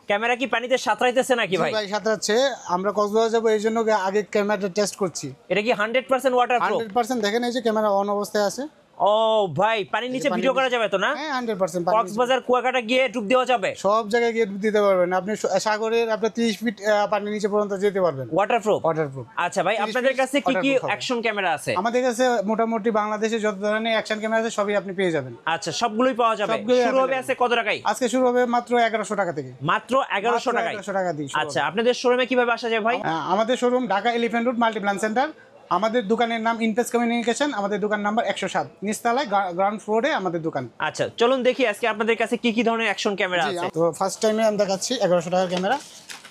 Camera কি পানিতে সাঁতরাইতেছে নাকি ভাই? ভাই সাঁতরাচ্ছে, আমরা কক্সবাজার যাবো এই জন্য আগে ক্যামেরাটা টেস্ট করছি। এটা কি 100% ওয়াটারপ্রুফ? 100% দেখেন এই যে ক্যামেরা অন অবস্থায় আছে। ও ভাই, পানির নিচে ভিডিও করা যাবে তো না? হ্যাঁ 100%। কক্সবাজার কুয়াকাটা গিয়ে ডুব দেওয়া যাবে? সব জায়গায় গিয়ে ডুব দিতে পারবেন আপনি, সাগরের আপনার 30 ফিট পানির নিচে পর্যন্ত যেতে পারবেন। ওয়াটারপ্রুফ? ওয়াটারপ্রুফ। আচ্ছা ভাই, আপনাদের কাছে কি কি অ্যাকশন ক্যামেরা আছে? আমাদের কাছে মোটামুটি বাংলাদেশে যত ধরনের অ্যাকশন ক্যামেরা আছে সবই আপনি পেয়ে যাবেন। আচ্ছা, সবগুলোই পাওয়া যাবে। শুরু হবে আছে কত টাকায়? আজকে শুরু হবে মাত্র 1100 টাকা থেকে। মাত্র 1100 টাকায়? 1100 টাকা দিয়ে। আচ্ছা, আপনাদের শোরুমে কিভাবে আসা যায় ভাই? আমাদের showroom Dhaka elephant road Multiplan centre. আমাদের দোকানের নাম ইনপেস কমিউনিকেশন, আমাদের দোকান নাম্বার 107, নিচতলায় গ্রাউন্ড ফ্লোরে আমাদের দোকান। আচ্ছা, চলুন দেখি আজকে আপনাদের কাছে কি কি ধরনের অ্যাকশন ক্যামেরা আছে। তো ফার্স্ট টাইমে আমি দেখাচ্ছি 1100 টাকার ক্যামেরা।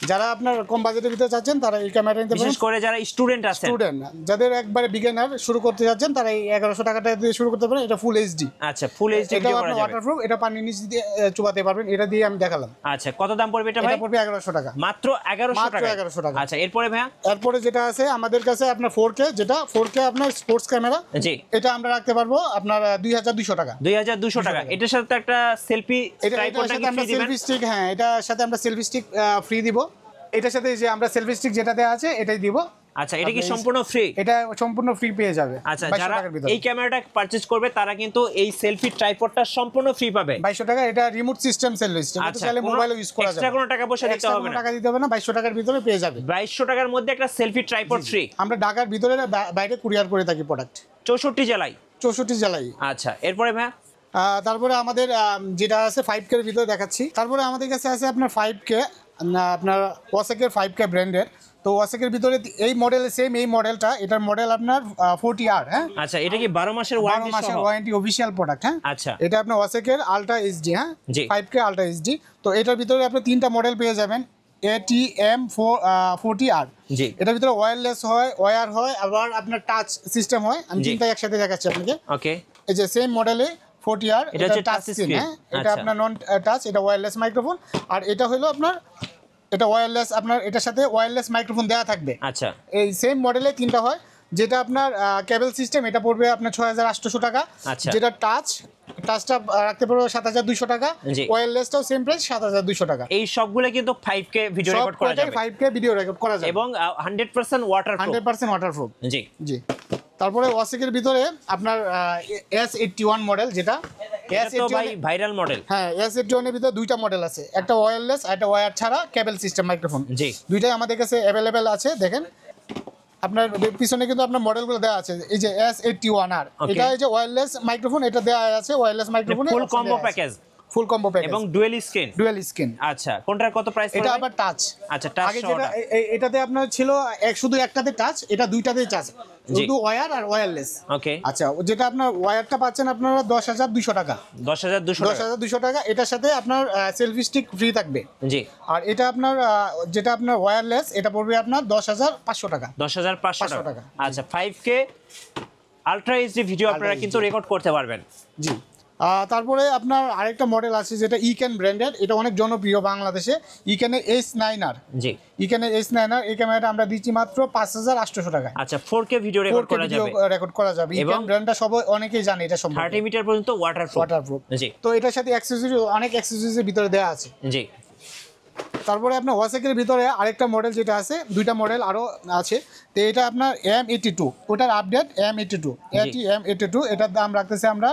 যারা আপনার কম বাজেটের ভিতরে চাচ্ছেন তারা এই ক্যামেরা নিতে পারেন, বিশেষ করে যারা স্টুডেন্ট আছেন। স্টুডেন্ট যাদের একবারে বিগিনার শুরু করতে যাচ্ছেন তারা এই 1100 টাকাটা দিয়ে শুরু করতে পারেন। এটা ফুল এইচডি। আচ্ছা, ফুল এইচডি এটা ভিডিও করা আপনার যাবে। ওয়াটারপ্রুফ, এটা পানির নিচে দিয়ে চুবাতে পারবেন। এটা দিয়ে আমি দেখালাম। আচ্ছা, কত দাম পড়বে এটা ভাই? এটা পড়বে 1100 টাকা। মাত্র 1100 টাকা? 1100 টাকা। আচ্ছা, এরপরে ভাইয়া? এরপরে যেটা আছে আমাদের কাছে আপনার 4K, যেটা 4K আপনার স্পোর্টস ক্যামেরা। জি, এটা আমরা রাখতে পারবো আপনার 2200 টাকা। 2200 টাকা। এটার সাথে তো একটা সেলফি ট্রাইপডটা কি ফ্রি দিবেন? সেলফি স্টিক, হ্যাঁ এটার সাথে আমরা সেলফি স্টিক ফ্রি দিব। এটার সাথে যে আমরা সেলফি স্টিক যেটা দেওয়া আছে এটাই দিব। আচ্ছা, এটা কি সম্পূর্ণ ফ্রি? এটা সম্পূর্ণ ফ্রি পেয়ে যাবে। আচ্ছা, যারা এই ক্যামেরাটা পারচেজ করবে তারা কিন্তু এই সেলফি ট্রাইপডটা সম্পূর্ণ ফ্রি পাবে। 2200 টাকা। এটা রিমোট সিস্টেম সেলফি স্টিক, এটা চাইলে মোবাইলে ইউজ করা যাবে। এক্সট্রা কোনো টাকা পয়সা দিতে হবে না? টাকা দিতে হবে না, 2200 টাকার ভিতরে পেয়ে যাবে। 2200 টাকার মধ্যে একটা সেলফি ট্রাইপড ফ্রি। আমরা ঢাকার ভিতরে বাইরে কুরিয়ার করে থাকি প্রোডাক্ট 64 জেলায়। 64 জেলায়। আচ্ছা, এরপরে ভাই? তারপরে আমাদের যেটা আছে 5K এর ভিতরে দেখাচ্ছি। তারপরে আমাদের কাছে আছে আপনার 5K, আপনার ওয়াসেকের 5K ব্র্যান্ডের। তো ওয়াসেকের ভিতরে এই মডেল, সেম এই মডেলটা, এটার মডেল আপনার 40R। হ্যাঁ, আচ্ছা, এটা কি 12 মাসের ওয়ারেন্টি সহ? 12 মাসের ওয়ারেন্টি অফিশিয়াল প্রোডাক্ট। হ্যাঁ, আচ্ছা, এটা আপনার ওয়াসেকের আলট্রা এইচডি। হ্যাঁ, জি, 5K আলট্রা এইচডি। তো এটার ভিতরে আপনি তিনটা মডেল পেয়ে যাবেন। ATM 40R। জি, এটার ভিতরে ওয়্যারলেস হয়, ওয়্যার হয়, আবার আপনার টাচ সিস্টেম হয়। আমি তিনটা একসাথে দেখাচ্ছি আপনাকে। ওকে, এই যে সেম মডেলে 40R, এটা হচ্ছে টাচ স্ক্রিন। হ্যাঁ, এটা আপনার নন টাচ, এটা ওয়্যারলেস মাইক্রোফোন। আর এটা হলো আপনার, এটা ওয়্যারলেস, আপনার এটার সাথে ওয়্যারলেস মাইক্রোফোন দেওয়া থাকবে। আচ্ছা, এই সেম মডেলে তিনটা হয়। যেটা আপনার কেবল সিস্টেম, এটা পড়বে আপনার 6800 টাকা। আচ্ছা, যেটা টাচটা রাখতে পারবে 7200 টাকা। ওয়্যারলেসটাও সেম প্রাইস 7200 টাকা। এই সবগুলো কিন্তু 5K ভিডিও রেকর্ড করা যাবে। 5K ভিডিও রেকর্ড করা যাবে এবং 100% ওয়াটারপ্রুফ। 100% ওয়াটারপ্রুফ। জি, জি। তারপরে ওয়াসেকের ভিতরে আপনার S81 মডেল, যেটা এটা ভাই ভাইরাল মডেল। হ্যাঁ, S81 এর ভিতরে দুইটা মডেল আছে, একটা ওয়্যারলেস আর একটা ওয়্যার ছাড়া কেবল সিস্টেম মাইক্রোফোন। জি, দুইটাই আমাদের কাছে অ্যাভেলেবেল আছে। দেখেন আপনার পিছনে কিন্তু আপনার মডেলগুলো দেওয়া আছে। এই যে S81R, এটা এই যে ওয়্যারলেস মাইক্রোফোন, এটা দেওয়া আছে ওয়্যারলেস মাইক্রোফোন, ফুল কম্বো প্যাকেজ। ফুল কম্বো প্যাকেজ এবং ডুয়াল স্ক্রিন। আচ্ছা, কোনটার কত প্রাইস পড়বে? এটা আবার টাচ। আচ্ছা, টাচ আগে যেটা এটাতে আপনার ছিল শুধু একটাতে টাচ, এটা দুইটাতেই টাচ, শুধু ওয়্যার আর ওয়্যারলেস। ওকে, আচ্ছা, যেটা আপনার ওয়্যারটা পাচ্ছেন আপনারা 10200 টাকা। 10200 টাকা। এটার সাথে আপনার সেলফি স্টিক ফ্রি থাকবে। জি। আর এটা আপনার যেটা আপনার ওয়্যারলেস, এটা পড়বে আপনার 10500 টাকা। 10500 টাকা। আচ্ছা, 5K আলট্রা এইচডি ভিডিও আপনারা কিন্তু রেকর্ড করতে পারবেন। জি। তারপরে আপনার আরেকটা মডেল আছে যেটা ইক্যান ব্র্যান্ডের, এটা অনেক জনপ্রিয় বাংলাদেশে। ইক্যানের S9R। জি, ইক্যানের S9R, এই ক্যামেরাটা আমরা দিচ্ছি মাত্র 5800 টাকা। আচ্ছা, 4K ভিডিও রেকর্ড করা যাবে। ইক্যান ব্র্যান্ডটা সবাই অনেকেই জানে এটা সম্পর্কে। 30 মিটার পর্যন্ত ওয়াটারপ্রুফ। জি। তো এটার সাথে অনেক অ্যাকসেসরিজের ভিতরে দেওয়া আছে। জি। তারপরে আপনার ওয়াসেকের ভিতরে আরেকটা মডেল যেটা আছে, দুইটা মডেল আরও আছে। তো এটা আপনার M82, ওটার আপডেট M82, M82। এটার দাম রাখতেছি আমরা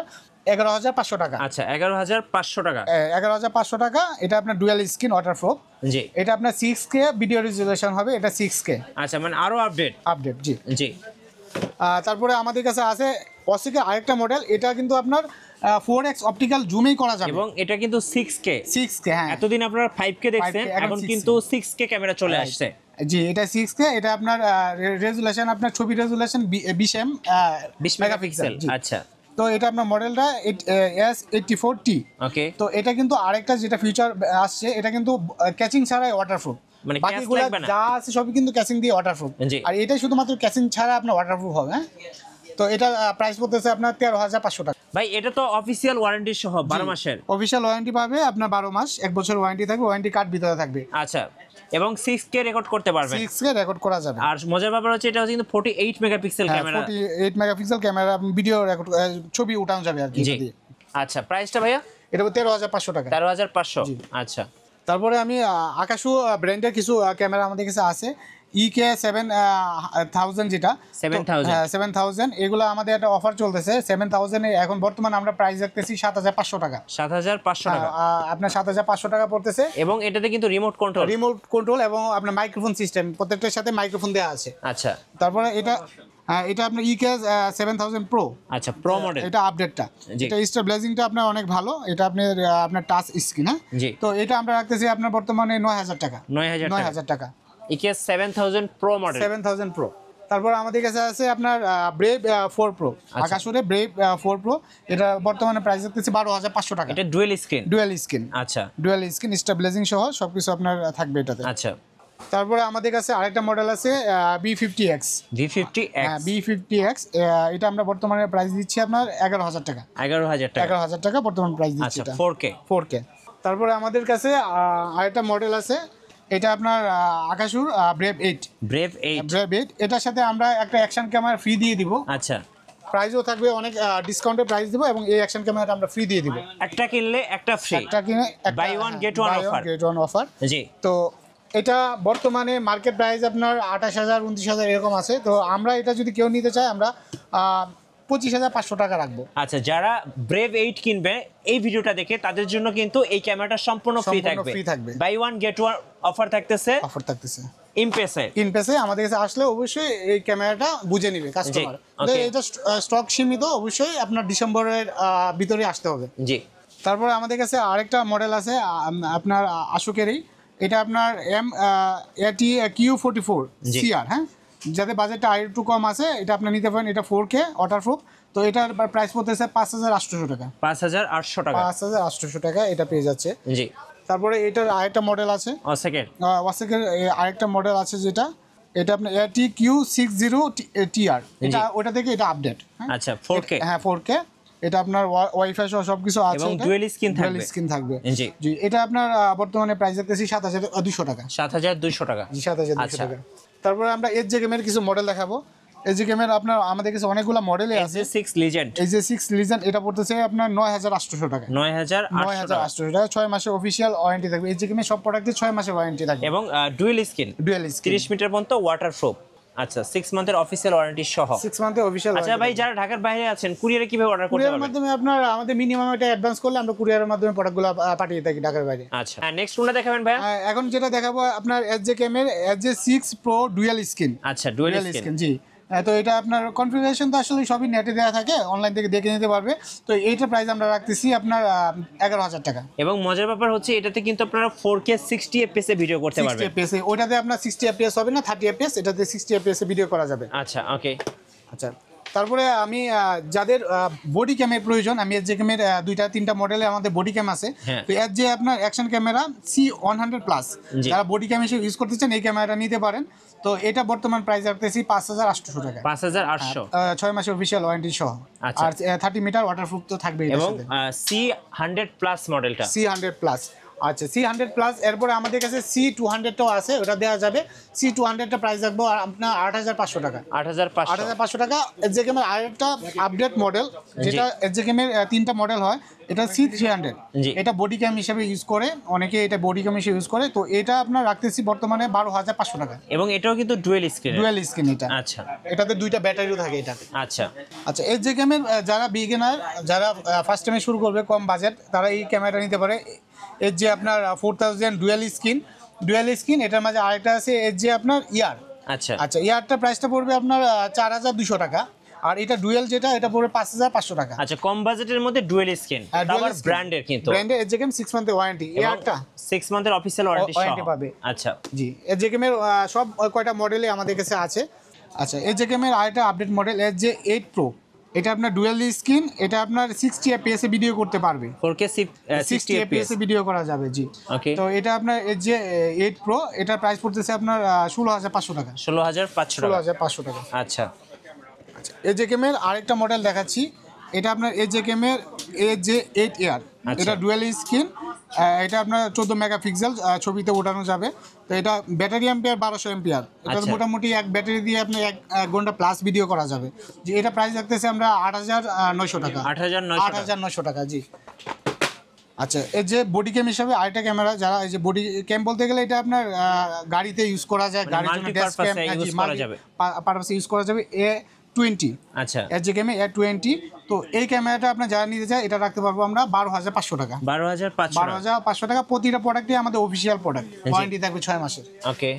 11500 টাকা। আচ্ছা, 11500 টাকা। 11500 টাকা। এটা আপনার ডুয়াল স্ক্রিন ওয়াটারপ্রুফ। জি। এটা আপনার 6K ভিডিও রেজুলেশন হবে, এটা 6K। আচ্ছা, মানে আরো আপডেট। জি জি। তারপরে আমাদের কাছে আছে ওয়াসেকের আরেকটা মডেল, এটা কিন্তু আপনার 4x অপটিক্যাল জুমেই করা যাবে এবং এটা কিন্তু 6K। হ্যাঁ, এতদিন আপনারা 5K দেখছেন, এখন কিন্তু 6K ক্যামেরা চলে আসছে। জি, এটা 6K। এটা আপনার রেজুলেশন, আপনার ছবি রেজুলেশন 20 মেগাপিক্সেল। আচ্ছা, তো এটা আপনার মডেলটা S84T। ওকে। তো এটা কিন্তু আরেকটা যেটা ফিচার আসছে, এটা কিন্তু ক্যাচিং ছাড়াই ওয়াটারপ্রুফ। মানে বাকিগুলো যা আছে সবই কিন্তু ক্যাচিং দিয়ে ওয়াটারপ্রুফ, আর এটাই শুধুমাত্র ক্যাচিং ছাড়া আপনার ওয়াটারপ্রুফ হবে। হ্যাঁ, তো এটা প্রাইস পড়তেছে আপনার 13500 টাকা। ভাই, এটা তো অফিসিয়াল ওয়ারেন্টি সহ 12 মাসের। অফিসিয়াল ওয়ারেন্টি পাবে আপনার 12 মাস, 1 বছর ওয়ারেন্টি থাকবে, ওয়ারেন্টি কার্ড ভিতরে থাকবে। আচ্ছা, এবং 6K রেকর্ড করতে পারবেন। 6K রেকর্ড করা যাবে। আর মজার ব্যাপার হচ্ছে এটা কিন্তু 48 megapixel camera. 48 megapixel camera, video record, ছবি উঠানো যাবে আর কি। আচ্ছা, প্রাইসটা ভাইয়া? এটা 13500 টাকা। 13500। আচ্ছা। তারপরে আমি আকাশু ব্র্যান্ডের কিছু ক্যামেরা আমাদের কাছে আছে EK 7000 যেটা 7000 এগুলো আমাদের একটা অফার চলতেছে 7000 এ এখন বর্তমানে আমরা প্রাইস রাখতেছি 7500 টাকা 7500 টাকা আপনার 7500 টাকা পড়তেছে এবং এটাতে কিন্তু রিমোট কন্ট্রোল এবং আপনার মাইক্রোফোন সিস্টেম প্রত্যেকটার সাথে মাইক্রোফোন দেওয়া আছে। আচ্ছা তারপরে এটা আপনার EK 7000 Pro। আচ্ছা প্রো মডেল, এটা আপডেটটা, এটা স্টার ব্লেজিংটা আপনার অনেক ভালো, এটা আপনার টাচ স্ক্রিন। হ্যাঁ, তো এটা আমরা রাখতেছি আপনার বর্তমানে 9000 টাকা। 9000 টাকা EK 7000 Pro মডেল, 7000 Pro। তারপর আমাদের কাছে আছে আপনার ব্রেভ 4 Pro, আকাশুরে ব্রেভ 4 Pro, এটা বর্তমানে প্রাইস রাখতেছি 12500 টাকা। এটা ডুয়াল স্ক্রিন। আচ্ছা, ডুয়াল স্ক্রিন স্টার ব্লেজিং সহ সবকিছু আপনার থাকবে এটাতে। আচ্ছা, তারপরে আমাদের কাছে আরেকটা মডেল আছে B50X। B50X এটা আমরা বর্তমানে প্রাইস দিচ্ছি আপনার 11000 টাকা। 11000 টাকা বর্তমান প্রাইস দিচ্ছি। আচ্ছা, এটা 4K। তারপরে আমাদের কাছে আরেকটা মডেল আছে, এটা আপনার আকাশুর ব্রেভ 8। এটার সাথে আমরা একটা অ্যাকশন ক্যামেরা ফ্রি দিয়ে দিব। আচ্ছা, প্রাইসও থাকবে অনেক ডিসকাউন্টে প্রাইস দিব এবং এই অ্যাকশন ক্যামেরাটা আমরা ফ্রি দিয়ে দিব। একটা কিনলে একটা ফ্রি, একটা কিনে buy one get one offer. জি, তো এটা বর্তমানে মার্কেট প্রাইস আপনার 28000 29000 এরকম আছে। তো আমরা এটা যদি কেউ নিতে চায় আমরা 25500 টাকা রাখবো। আচ্ছা, যারা ব্রেভ 8 কিনবে এই ভিডিওটা দেখে তাদের জন্য কিন্তু এই ক্যামেরাটা সম্পূর্ণ ফ্রি থাকবে। Buy one get one offer থাকতেছে। ইমপেসে আমাদের কাছে আসলে অবশ্যই এই ক্যামেরাটা বুঝে নেবে কাস্টমার। এটা স্টক সীমিত, অবশ্যই আপনার ডিসেম্বরের ভিতরে আসতে হবে। জি। তারপরে আমাদের কাছে আরেকটা মডেল আছে আপনার আশুকেরই, এটা আপনার AT Q44 CR। হ্যাঁ, যাদের বাজেটটা আর একটু কম আছে এটা আপনি নিতে পারেন। এটা 4K ওয়াটারপ্রুফ। তো এটার প্রাইস পড়তেছে 5800 টাকা। 5800 টাকা এটা পেয়ে যাচ্ছে। জি। তারপরে এটার আরেকটা মডেল আছে ওয়াসেকের আরেকটা মডেল আছে যেটা এটা আপনার AT Q60 TR। এটা ওটা থেকে এটা আপডেট। আচ্ছা, 4K। হ্যাঁ, 4K। এটা আপনার ওয়াইফাই সহ সবকিছু আছে এবং ডুয়াল স্ক্রিন থাকবে। জি, এটা আপনার বর্তমানে প্রাইস রাখতেছি 7200 টাকা। 7200 টাকা। জি, 7200 টাকা। তারপরে আমরা SJ গেমের কিছু মডেল দেখাবো। SJ গেমের আপনার আমাদের কাছে অনেকগুলো মডেলই আছে। SJ6 লিজেন্ড এটা পড়তেছে আপনার 9800 টাকা। 9800 টাকা। 6 মাসের অফিশিয়াল ওয়ারেন্টি থাকবে। SJ গেমের সব প্রোডাক্টে 6 মাসের ওয়ারেন্টি থাকবে এবং ডুয়াল স্ক্রিন 30 মিটার পর্যন্ত ওয়াটারপ্রুফ। আচ্ছা, 6 মান্থের অফিশিয়াল ওয়ারেন্টি সহ। 6 মান্থের অফিশিয়াল। আচ্ছা ভাই, যারা ঢাকার বাইরে আছেন কুরিয়ারে কিভাবে অর্ডার করতে পারবেন? কুরিয়ারের মাধ্যমে আপনার আমাদের মিনিমাম একটা অ্যাডভান্স করলে আমরা কুরিয়ারের মাধ্যমে প্রোডাক্টগুলো পাঠিয়ে থাকি ঢাকার বাইরে। আচ্ছা, নেক্সট কোনটা দেখাবেন ভাই? এখন যেটা দেখাবো আপনার SJ গেমের SJ6 Pro ডুয়াল স্ক্রিন। আচ্ছা, ডুয়াল স্ক্রিন। জি। তো এটা আপনার কনফিগারেশন তো আসলে সবই নেটে দেওয়া থাকে, অনলাইন থেকে দেখে নিতে পারবে। তো এইটার প্রাইস আমরা রাখতেছি আপনার 11000 টাকা। এবং মজার ব্যাপার হচ্ছে এটাতে কিন্তু আপনারা 4K 60 fps এ ভিডিও করতে পারবেন। 60 fps ওইটাতে আপনার 60 fps হবে না, 30 fps, এটাতে 60 fps এ ভিডিও করা যাবে। আচ্ছা, ওকে। আচ্ছা, তারপরে আমি যাদের বডি ক্যামের প্রয়োজন, আমি SJ ক্যামের 2-3টা মডেলে আমাদের বডি ক্যাম আছে। তো SJ আপনার অ্যাকশন ক্যামেরা C100+, যারা বডি ক্যাম হিসেবে ইউজ করতে চান এই ক্যামেরাটা নিতে পারেন। তো এটা বর্তমান প্রাইস রাখতেছি 5800 টাকা। 5800, 6 মাসের অফিশিয়াল ওয়ারেন্টি সহ। আর 30 মিটার ওয়াটারপ্রুফ তো থাকবে এর সাথে। C100+ মডেলটা। C100+। আচ্ছা, C100+। এরপরে আমাদের কাছে C200টাও আছে, ওটা দেওয়া যাবে। C200টা প্রাইস রাখবো আপনার 8500 টাকা। 8500 টাকা। SJ গেমের আরেকটা আপডেট মডেল, যেটা SJ গেমের 3টা মডেল হয়, এটা C300। এটা বডি ক্যাম হিসেবে ইউজ করে, অনেকে এটা বডি ক্যাম হিসেবে ইউজ করে। তো এটা আপনার রাখতেছি বর্তমানে 12500 টাকা। এবং এটাও কিন্তু ডুয়াল স্ক্রিন এটা। আচ্ছা, এটাতে 2টা ব্যাটারিও থাকে এটাতে। আচ্ছা, SJ গেমের যারা বিগিনার, যারা ফার্স্ট টাইমে শুরু করবে, কম বাজেট, তারা এই ক্যামেরাটা নিতে পারে। SJ আপনার 4000 ডুয়াল স্ক্রিন। এটার মাঝে আরেকটা আছে SJ আপনার ইয়ার। আচ্ছা, ইয়ারটা প্রাইসটা পড়বে আপনার 4200 টাকা। আর এটা ডুয়েল যেটা, এটা পড়বে 5500 টাকা। আচ্ছা, কম বাজেটের মধ্যে ডুয়াল স্ক্রিন, আবার ব্র্যান্ডের, কিন্তু ব্র্যান্ডের SJ গেম 6 মান্থের ওয়ারেন্টি। ইয়ারটা 6 মান্থের অফিশিয়াল ওয়ারেন্টি পাবে। আচ্ছা, জি, SJ গেমের সব কয়টা মডেলে আমাদের কাছে আছে। আচ্ছা, SJ গেমের আরেকটা আপডেট মডেল SJ8 Pro। এটা আপনার ডুয়াল স্ক্রিন, এটা আপনার 60 fps এ ভিডিও করতে পারবে। 4K 60 fps এ ভিডিও করা যাবে। জি, ওকে। তো এটা আপনার SJ8 Pro, এটার প্রাইস পড়তেছে আপনার 16500 টাকা। 16500 টাকা। আচ্ছা, SJ গেমের আরেকটা মডেল দেখাচ্ছি, এটা আপনার SJ গেমের AJ8 Air। এটা ডুয়াল স্ক্রিন, এটা আপনার 14 মেগাপিক্সেল ছবিতে ওঠানো যাবে। তো এটা ব্যাটারি অ্যাম্পিয়ার 1200 অ্যাম্পিয়ার। এটা মোটামুটি এক ব্যাটারি দিয়ে আপনি 1 ঘন্টা প্লাস ভিডিও করা যাবে। যে এটা প্রাইস রাখতেছে আমরা 8900 টাকা। 8900 টাকা। জি। আচ্ছা, এই যে বডি ক্যাম হিসাবে আরেকটা ক্যামেরা, যারা এই যে বডি ক্যাম বলতে গেলে এটা আপনার গাড়িতে ইউজ করা যায়, গাড়ির জন্য ড্যাশ ক্যাম ইউজ করা যাবে, পারপাসে ইউজ করা যাবে। A20 আচ্ছা, যে ক্যামে A20। তো এই ক্যামেরাটা আপনার যারা নিতে চায় এটা রাখতে পারবো আমরা 12,500 টাকা। 12,500 টাকা। প্রতিটা প্রোডাক্টই আমাদের অফিশিয়াল প্রোডাক্ট, ওয়ারেন্টি থাকবে 6 মাসের। ওকে।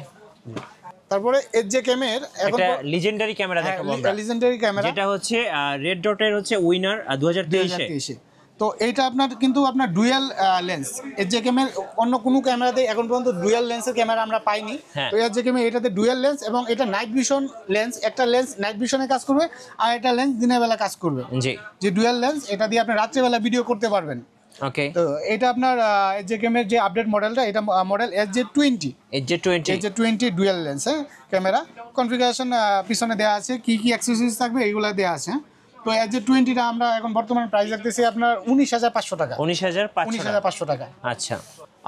তারপরে এর যে ক্যামের এখন এটা লিজেন্ডারি ক্যামেরা দেখাবো আমরা, লিজেন্ডারি ক্যামেরা, যেটা হচ্ছে রেড ডটের হচ্ছে উইনার 2023 এ। তো এইটা আপনার কিন্তু আপনার ডুয়াল লেন্স। এর যে ক্যামের অন্য কোনো ক্যামেরাতে এখন পর্যন্ত ডুয়াল লেন্সের ক্যামেরা আমরা পাইনি। তো এর যে ক্যামেরা এটাতে ডুয়াল লেন্স, এবং এটা নাইট ভিশন লেন্স। একটা লেন্স নাইট ভিশনে কাজ করবে আর একটা লেন্স দিনের বেলা কাজ করবে। জি, যে ডুয়াল লেন্স, এটা দিয়ে আপনি রাত্রেবেলা ভিডিও করতে পারবেন। ওকে। তো এটা আপনার যে ক্যামের যে আপডেট মডেলটা, এটা model SJ20 dual lens camera. Configuration পিছনে দেওয়া আছে, কি কি অ্যাক্সেসরিজ থাকবে এইগুলো দেওয়া আছে। তো SJ20টা আমরা এখন বর্তমান প্রাইস রাখতেছি আপনার 19,500 টাকা। 19,500 টাকা। আচ্ছা,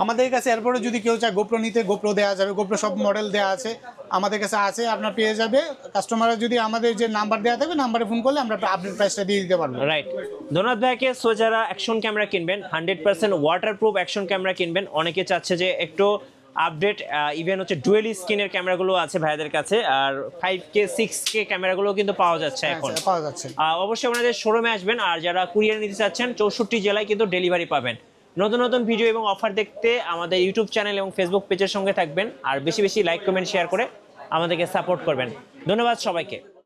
আমাদের কাছে এরপরে যদি কেউ চায় গোপ্রো নিতে, গোপ্রো দেওয়া যাবে। গোপ্রো সব মডেল দেওয়া আছে আমাদের কাছে আছে, আপনার পেয়ে যাবে। কাস্টমাররা যদি আমাদের যে নাম্বার দেওয়া থাকবে, নাম্বারে ফোন করলে আমরা আপডেট প্রাইসটা দিয়ে দিতে পারবো। রাইট। ধন্যবাদ ভাইকে। সো যারা অ্যাকশন ক্যামেরা কিনবেন, 100% ওয়াটারপ্রুফ অ্যাকশন ক্যামেরা কিনবেন। অনেকে চাচ্ছে যে একটু আপডেট, ইভেন হচ্ছে ডুয়েল স্ক্রিনের ক্যামেরাগুলো আছে ভাইদের কাছে, আর 5K 6K ক্যামেরাগুলো কিন্তু পাওয়া যাচ্ছে এখন, পাওয়া যাচ্ছে। অবশ্যই আপনাদের শোরুমে আসবেন। আর যারা কুরিয়ার নিতে চাচ্ছেন, 64 জেলায় কিন্তু ডেলিভারি পাবেন। নতুন নতুন ভিডিও এবং অফার দেখতে আমাদের ইউটিউব চ্যানেল এবং ফেসবুক পেজের সঙ্গে থাকবেন। আর বেশি বেশি লাইক, কমেন্ট, শেয়ার করে আমাদেরকে সাপোর্ট করবেন। ধন্যবাদ সবাইকে।